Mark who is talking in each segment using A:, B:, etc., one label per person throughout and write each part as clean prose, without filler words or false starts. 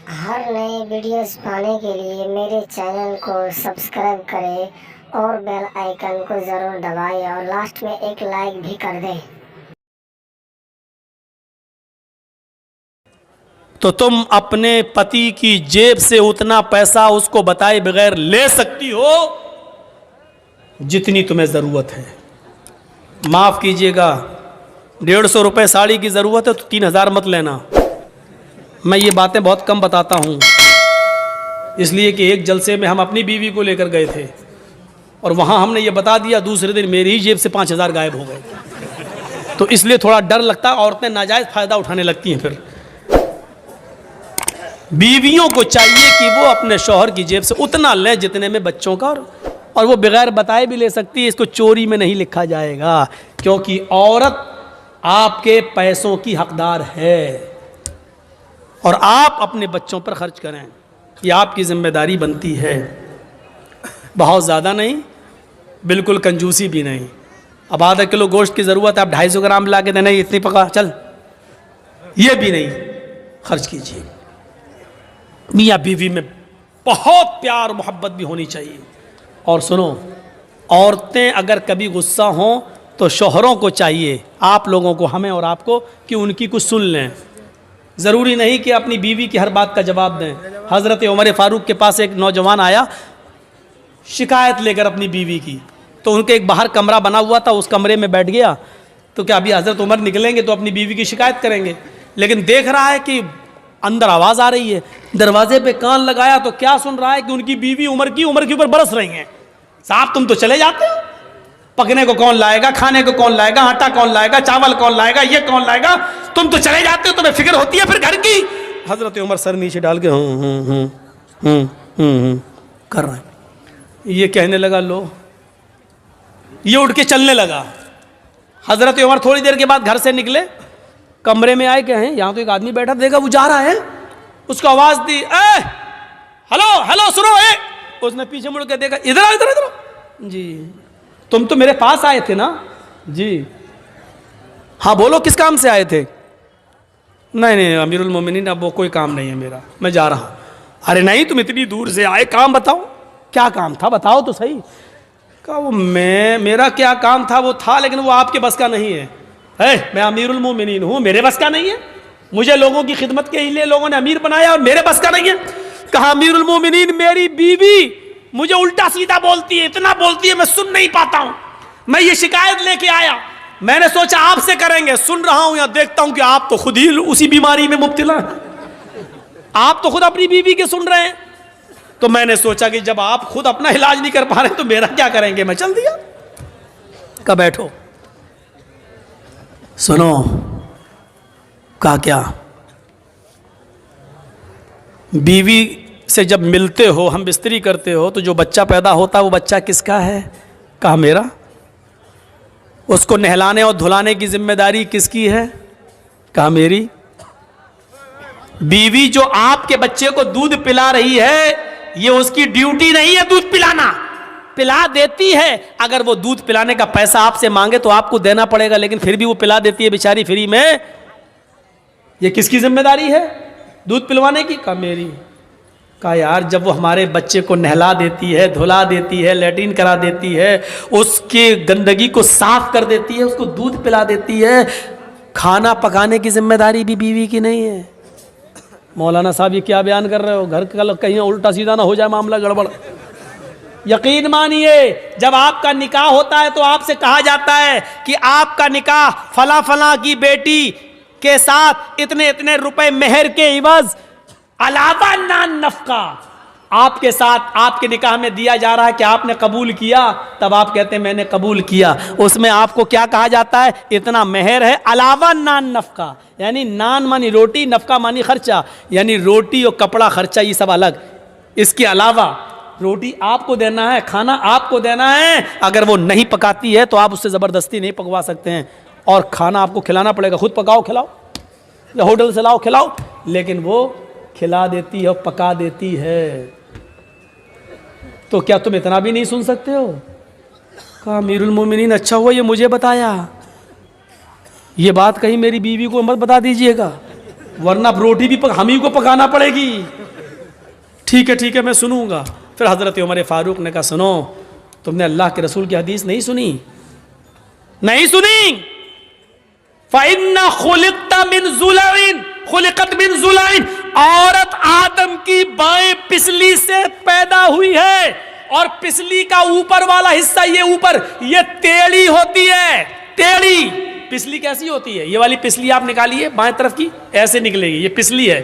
A: हर नए वीडियोस पाने के लिए मेरे चैनल को सब्सक्राइब करें और बेल आइकन को ज़रूर दबाएं और लास्ट में एक लाइक भी कर दें।
B: तो तुम अपने पति की जेब से उतना पैसा उसको बताए बगैर ले सकती हो जितनी तुम्हें ज़रूरत है। माफ़ कीजिएगा, 150 रुपये साड़ी की ज़रूरत है तो 3000 मत लेना। मैं ये बातें बहुत कम बताता हूँ, इसलिए कि एक जलसे में हम अपनी बीवी को लेकर गए थे और वहाँ हमने ये बता दिया, दूसरे दिन मेरी ही जेब से 5000 गायब हो गए। तो इसलिए थोड़ा डर लगता है, औरतें नाजायज़ फ़ायदा उठाने लगती हैं। फिर बीवियों को चाहिए कि वो अपने शौहर की जेब से उतना लें जितने में बच्चों का और वो बगैर बताए भी ले सकती है। इसको चोरी में नहीं लिखा जाएगा, क्योंकि औरत आपके पैसों की हकदार है और आप अपने बच्चों पर खर्च करें, ये आपकी जिम्मेदारी बनती है। बहुत ज़्यादा नहीं, बिल्कुल कंजूसी भी नहीं। अब आधा किलो गोश्त की ज़रूरत है, आप 250 ग्राम ला के देना, इतनी पका चल, ये भी नहीं खर्च कीजिए। मियाँ बीवी में बहुत प्यार मोहब्बत भी होनी चाहिए। और सुनो, औरतें अगर कभी गुस्सा हों तो शौहरों को चाहिए, आप लोगों को, हमें और आपको, कि उनकी कुछ सुन लें। ज़रूरी नहीं कि अपनी बीवी की हर बात का जवाब दें। हज़रत उमर फ़ारूक के पास एक नौजवान आया शिकायत लेकर अपनी बीवी की, तो उनके एक बाहर कमरा बना हुआ था, उस कमरे में बैठ गया। तो क्या अभी हज़रत उमर निकलेंगे तो अपनी बीवी की शिकायत करेंगे, लेकिन देख रहा है कि अंदर आवाज़ आ रही है। दरवाजे पे कान लगाया तो क्या सुन रहा है कि उनकी बीवी उमर के ऊपर बरस रही हैं, साहब तुम तो चले जाते हो, पकने को कौन लाएगा, खाने को कौन लाएगा, आटा कौन लाएगा, चावल कौन लाएगा, ये कौन लाएगा, तुम तो चले जाते हो, तुम्हें फिक्र होती है फिर घर की। हजरत उमर सर नीचे डाल के कर रहे हैं। ये कहने लगा, लो, ये उठ के चलने लगा। हजरत उमर थोड़ी देर के बाद घर से निकले, कमरे में आए, कहें यहाँ तो एक आदमी बैठा, देखा वो जा रहा है, उसको आवाज दी, ए हेलो हेलो सुनो, ए। उसने पीछे मुड़ के देखा, इधर आओ इधर इधर। जी तुम तो मेरे पास आए थे ना? जी हाँ बोलो, किस काम से आए थे? नहीं नहीं अमीरुल मोमिनीन, अब वो कोई काम नहीं है मेरा, मैं जा रहा हूँ। अरे नहीं, तुम इतनी दूर से आए, काम बताओ, क्या काम था बताओ तो सही। कहा वो मेरा क्या काम था, वो था, लेकिन वो आपके बस का नहीं है। मैं अमीरुल मोमिनीन हूँ, मेरे बस का नहीं है, मुझे लोगों की खिदमत के लिए लोगों ने अमीर बनाया और मेरे बस का नहीं है। कहा अमीरुल मोमिनीन, मेरी बीवी मुझे उल्टा सीधा बोलती है, इतना बोलती है मैं सुन नहीं पाता हूं, मैं ये शिकायत लेके आया, मैंने सोचा आपसे करेंगे, सुन रहा हूं या देखता हूं कि आप तो खुद ही उसी बीमारी में मुब्तला हैं, आप तो खुद अपनी बीवी के सुन रहे हैं, तो मैंने सोचा कि जब आप खुद अपना इलाज नहीं कर पा रहे तो मेरा क्या करेंगे, मैं चल दिया। कब बैठो, सुनो, कहा क्या, बीवी से जब मिलते हो, हम बिस्तरी करते हो, तो जो बच्चा पैदा होता है वो बच्चा किसका है? कहा मेरा। उसको नहलाने और धुलाने की जिम्मेदारी किसकी है? कहा मेरी। बीवी जो आपके बच्चे को दूध पिला रही है, ये उसकी ड्यूटी नहीं है दूध पिलाना, पिला देती है। अगर वो दूध पिलाने का पैसा आपसे मांगे तो आपको देना पड़ेगा, लेकिन फिर भी वो पिला देती है बेचारी फ्री में। ये किसकी जिम्मेदारी है दूध पिलवाने की? कहा मेरी। कहा यार, जब वो हमारे बच्चे को नहला देती है, धुला देती है, लैट्रिन करा देती है, उसके गंदगी को साफ कर देती है, उसको दूध पिला देती है, खाना पकाने की जिम्मेदारी भी बीवी की नहीं है? मौलाना साहब ये क्या बयान कर रहे हो, घर का कहीं उल्टा सीधा ना हो जाए मामला गड़बड़। यकीन मानिए, जब आपका निकाह होता है तो आपसे कहा जाता है कि आपका निकाह फला फला की बेटी के साथ इतने इतने रुपए मेहर के इवज अलावा नान नफका आपके साथ आपके निकाह में दिया जा रहा है कि आपने कबूल किया, तब आप कहते हैं मैंने कबूल किया। उसमें आपको क्या कहा जाता है? इतना मेहर है अलावा नान नफका, यानी नान मानी रोटी, नफका मानी खर्चा, यानी रोटी और कपड़ा खर्चा ये सब अलग, इसके अलावा रोटी आपको देना है, खाना आपको देना है। अगर वो नहीं पकाती है तो आप उससे ज़बरदस्ती नहीं पकवा सकते हैं, और खाना आपको खिलाना पड़ेगा, खुद पकाओ खिलाओ या होटल से लाओ खिलाओ, लेकिन वो खिला देती है और पका देती है। तो क्या तुम इतना भी नहीं सुन सकते हो? कहा अमीरुल मोमिनीन, अच्छा हुआ ये मुझे बताया, ये बात कहीं मेरी बीवी को मत बता दीजिएगा, वरना रोटी भी हम ही को पकाना पड़ेगी। ठीक है मैं सुनूंगा। फिर हजरत उमर फारूक ने कहा सुनो, तुमने अल्लाह के रसूल की हदीस नहीं सुनी? नहीं सुनी? फ़इन्ना खुलिक़्ता मिन ज़ुलैन, खुलिक़त मिन ज़ुलैन, औरत आदम की बाएं पिसली से पैदा हुई है, और पिसली का ऊपर वाला हिस्सा, ये ऊपर, ये टेढ़ी होती है। टेढ़ी पिसली कैसी होती है? ये वाली पिसली आप निकालिए बाएं तरफ की, ऐसे निकलेगी, ये पिसली है।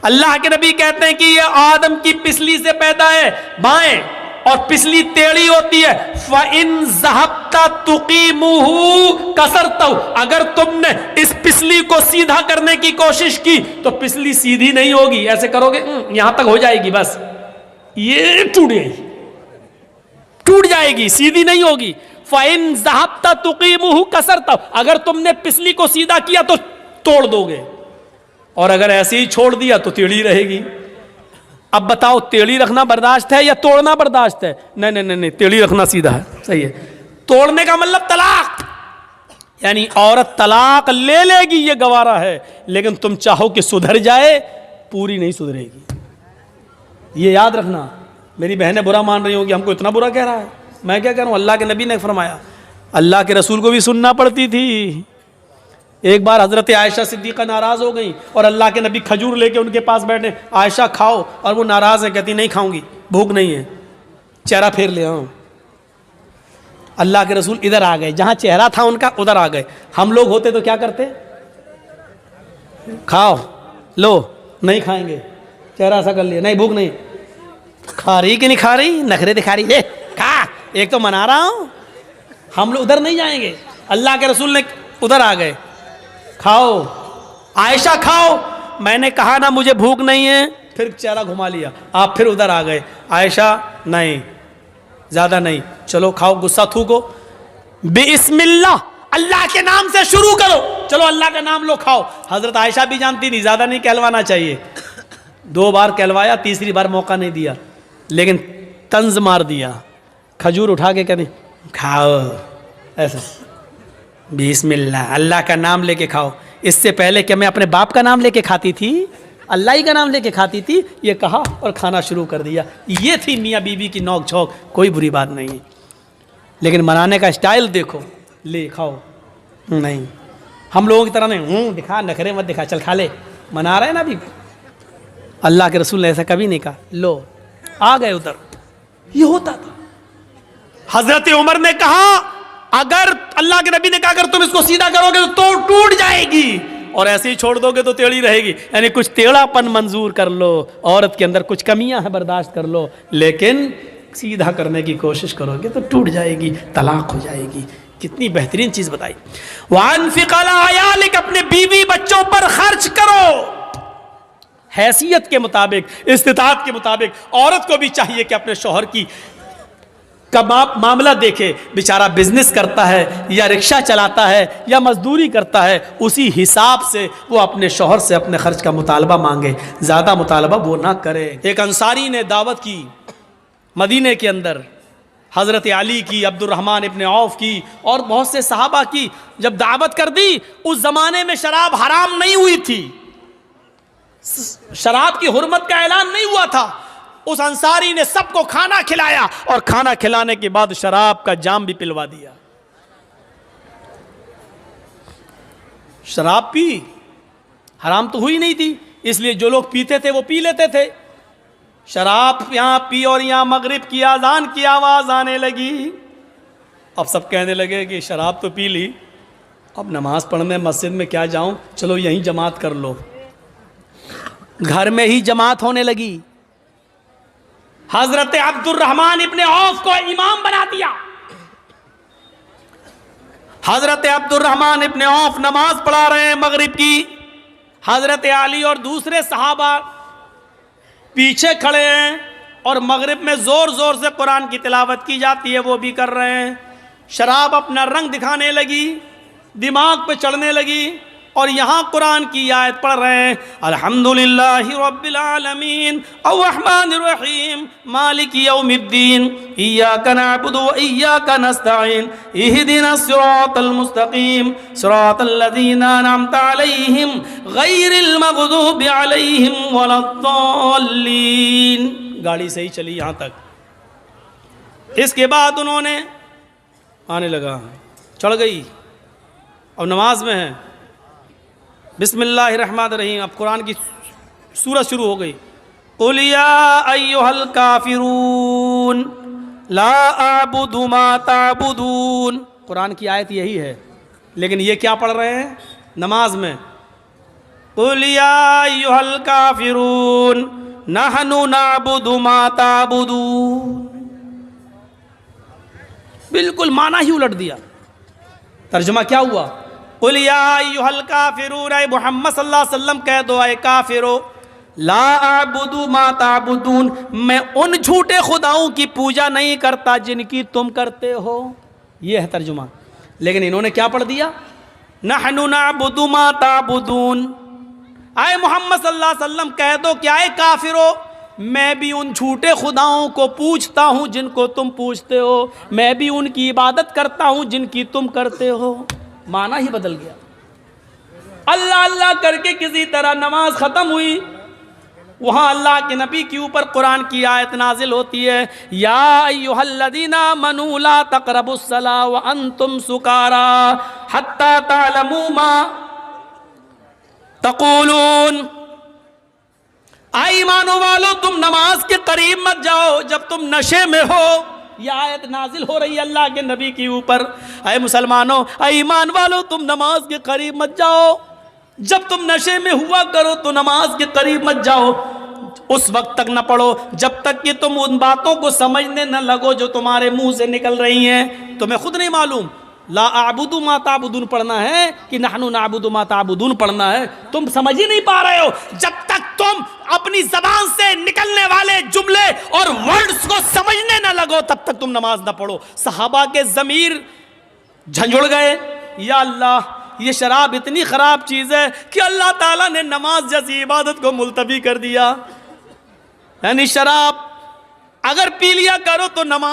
B: अल्लाह के नबी कहते हैं कि ये आदम की पिसली से पैदा है बाएं, और पिसली टेढ़ी होती है। फ़इन ज़हब्ता तुक़ीमुहु कसरतहु, अगर तुमने इस पिसली को सीधा करने की कोशिश की तो पिसली सीधी नहीं होगी। ऐसे करोगे यहां तक हो जाएगी, बस ये टूट जाएगी, सीधी नहीं होगी। फ़इन ज़हब्ता तुक़ीमुहु कसरतहु, अगर तुमने पिसली को सीधा किया तो तोड़ दोगे, और अगर ऐसे ही छोड़ दिया तो टेढ़ी रहेगी। अब बताओ, टेढ़ी रखना बर्दाश्त है या तोड़ना बर्दाश्त है? नहीं, टेढ़ी रखना सीधा है, सही है। तोड़ने का मतलब तलाक, यानी औरत तलाक ले लेगी, ये गवारा है, लेकिन तुम चाहो कि सुधर जाए, पूरी नहीं सुधरेगी। ये याद रखना। मेरी बहनें बुरा मान रही होंगी, हमको इतना बुरा कह रहा है। मैं क्या कह रहा हूँ? अल्लाह के नबी ने फरमाया, अल्लाह के रसूल को भी सुनना पड़ती थी। एक बार हजरत आयशा सिद्दीक़ा नाराज़ हो गई और अल्लाह के नबी खजूर लेके उनके पास बैठे, आयशा खाओ, और वो नाराज़ है, कहती नहीं खाऊंगी, भूख नहीं है, चेहरा फेर ले आओ। अल्लाह के रसूल इधर आ गए, जहाँ चेहरा था उनका उधर आ गए। हम लोग होते तो क्या करते? खाओ, लो, नहीं खाएंगे, चेहरा ऐसा कर लिया, नहीं भूख नहीं। खा रही कि नहीं खा रही? नखरे दिखा रही है, खा, एक तो मना रहा हूँ। हम लोग उधर नहीं जाएंगे। अल्लाह के रसूल ने उधर आ गए, खाओ आयशा खाओ। मैंने कहा ना मुझे भूख नहीं है, फिर चेहरा घुमा लिया, आप फिर उधर आ गए, आयशा नहीं, ज़्यादा नहीं, चलो खाओ, गुस्सा थूको, बिस्मिल्लाह, अल्लाह के नाम से शुरू करो, चलो अल्लाह का नाम लो, खाओ। हजरत आयशा भी जानती थी ज़्यादा नहीं कहलवाना चाहिए। 2 बार कहलवाया, तीसरी बार मौका नहीं दिया, लेकिन तंज मार दिया। खजूर उठा के कहते खाओ, ऐसा बिस्मिल्लाह, अल्लाह का नाम लेके खाओ। इससे पहले क्या मैं अपने बाप का नाम लेके खाती थी? अल्लाह ही का नाम लेके खाती थी। ये कहा और खाना शुरू कर दिया। ये थी मियाँ बीवी की नोक झोंक, कोई बुरी बात नहीं है, लेकिन मनाने का स्टाइल देखो, ले खाओ, नहीं, हम लोगों की तरह नहीं, दिखा, नखरे मत दिखा, चल खा ले, मना रहे हैं ना अभी। अल्लाह के रसूल ने ऐसा कभी नहीं कहा, लो आ गए उधर। ये होता था। हजरत उमर ने कहा, अगर अल्लाह के नबी ने कहा अगर तुम इसको सीधा करोगे तो टूट जाएगी, और ऐसे ही छोड़ दोगे तो टेढ़ी रहेगी। यानी कुछ टेढ़ापन मंजूर कर लो, औरत के अंदर कुछ कमियां हैं बर्दाश्त कर लो, लेकिन सीधा करने की कोशिश करोगे तो टूट जाएगी, तलाक हो जाएगी। कितनी बेहतरीन चीज बताई। वानफिक़ अला अयालिक, अपने बीवी बच्चों पर खर्च करो, हैसियत के मुताबिक, इस्तिताअत के मुताबिक। औरत को भी चाहिए कि अपने शौहर की कब मामला देखे, बेचारा बिजनेस करता है या रिक्शा चलाता है या मजदूरी करता है, उसी हिसाब से वो अपने शौहर से अपने खर्च का मुतालबा मांगे, ज़्यादा मुतालबा वो ना करे। एक अंसारी ने दावत की मदीने के अंदर, हज़रत अली की, अब्दुर्रहमान इब्न औफ की और बहुत से सहाबा की। जब दावत कर दी, उस ज़माने में शराब हराम नहीं हुई थी, शराब की हुर्मत का ऐलान नहीं हुआ था। उस अंसारी ने सबको खाना खिलाया और खाना खिलाने के बाद शराब का जाम भी पिलवा दिया। शराब पी, हराम तो हुई नहीं थी, इसलिए जो लोग पीते थे वो पी लेते थे। शराब यहाँ पी और यहाँ मगरिब की आज़ान की आवाज़ आने लगी। अब सब कहने लगे कि शराब तो पी ली, अब नमाज पढ़ने मस्जिद में क्या जाऊँ, चलो यहीं जमात कर लो। घर में ही जमात होने लगी। हजरत अब्दुर्रहमान इब्ने औफ को इमाम बना दिया। हजरत अब्दुर्रहमान इब्ने औफ नमाज पढ़ा रहे हैं मगरिब की, हजरत अली और दूसरे सहाबा पीछे खड़े हैं और मगरिब में जोर जोर से कुरान की तिलावत की जाती है, वो भी कर रहे हैं। शराब अपना रंग दिखाने लगी, दिमाग पे चढ़ने लगी। और यहाँ कुरान की आयत पढ़ रहे हैं, अल्हम्दुलिल्लाहि रब्बिल आलमीन अर्रहमानिर रहीम मालिकी यौमिद्दीन इय्याका नअबुदु व इय्याका नस्तईन इहदिनस सिरातल मुस्तकीम सिरातल लज़ीना अनअमता अलैहिम गैरिल मग़दूबि अलैहिम वलद्दाल्लीन। गाड़ी सही चली यहाँ तक। इसके बाद उन्होंने आने लगा, चढ़ गई और नमाज में है, बिस्मिल्लाहिर्रहमानिर्रहीम। अब कुरान की सूरत शुरू हो गई, कुल या अय्युहल काफिरून ला अअबुदु मा ताबुदून। कुरान की आयत यही है, लेकिन ये क्या पढ़ रहे हैं नमाज में, कुल या अय्युहल काफिरून नहनु नअबुदु मा ताबुदून। बिल्कुल माना ही उलट दिया। तर्जुमा क्या हुआ, कुल या अय्युहल काफिरून, ऐ मोहम्मद सल्लल्लाहु अलैहि वसल्लम कह दो ऐ काफिरो, ला अअबुदु मा ताबुदून, मैं उन झूठे खुदाओं की पूजा नहीं करता जिनकी तुम करते हो। यह है तर्जुमा। लेकिन इन्होंने क्या पढ़ दिया, नहनु नअबुदु मा ताबुदून। ऐ मोहम्मद सल्लल्लाहु अलैहि वसल्लम कह दो क्या है काफिरो, मैं भी उन झूठे खुदाओं को पूजता हूं जिनको तुम पूजते हो, मैं भी उनकी इबादत करता हूं जिनकी तुम करते हो। माना ही बदल गया। अल्लाह अल्लाह करके किसी तरह नमाज खत्म हुई, वहां अल्लाह के नबी के ऊपर कुरान की आयत नाजिल होती है, या अय्युहल्लज़ीना आमनू ला तक़रबुस्सला व अंतुम सुकारा हत्ता तअलमू मा तक़ूलून। आई ईमानो वालो, तुम नमाज के करीब मत जाओ जब तुम नशे में हो। यह आयत नाजिल हो रही है अल्लाह के नबी के ऊपर। ऐ मुसलमानों, ऐ ईमान वालो, तुम नमाज के करीब मत जाओ जब तुम नशे में हुआ करो, तो नमाज के करीब मत जाओ। उस वक्त तक न पढ़ो जब तक कि तुम उन बातों को समझने न लगो जो तुम्हारे मुंह से निकल रही हैं। तुम्हें खुद नहीं मालूम ला अअबुदु मा ताबुदून पढ़ना है कि नहनु नअबुदु मा ताबुदून पढ़ना है, तुम समझ ही नहीं पा रहे हो। जब तक तुम अपनी जबान से निकलने वाले जुमले और वर्ड्स को समझने न लगो तब तक तुम नमाज न पढ़ो। सहाबा के ज़मीर झंझुड़ गए, या अल्लाह ये शराब इतनी ख़राब चीज़ है कि अल्लाह ताला ने नमाज जैसी इबादत को मुलतवी कर दिया। यानी शराब अगर पी लिया करो तो नमाज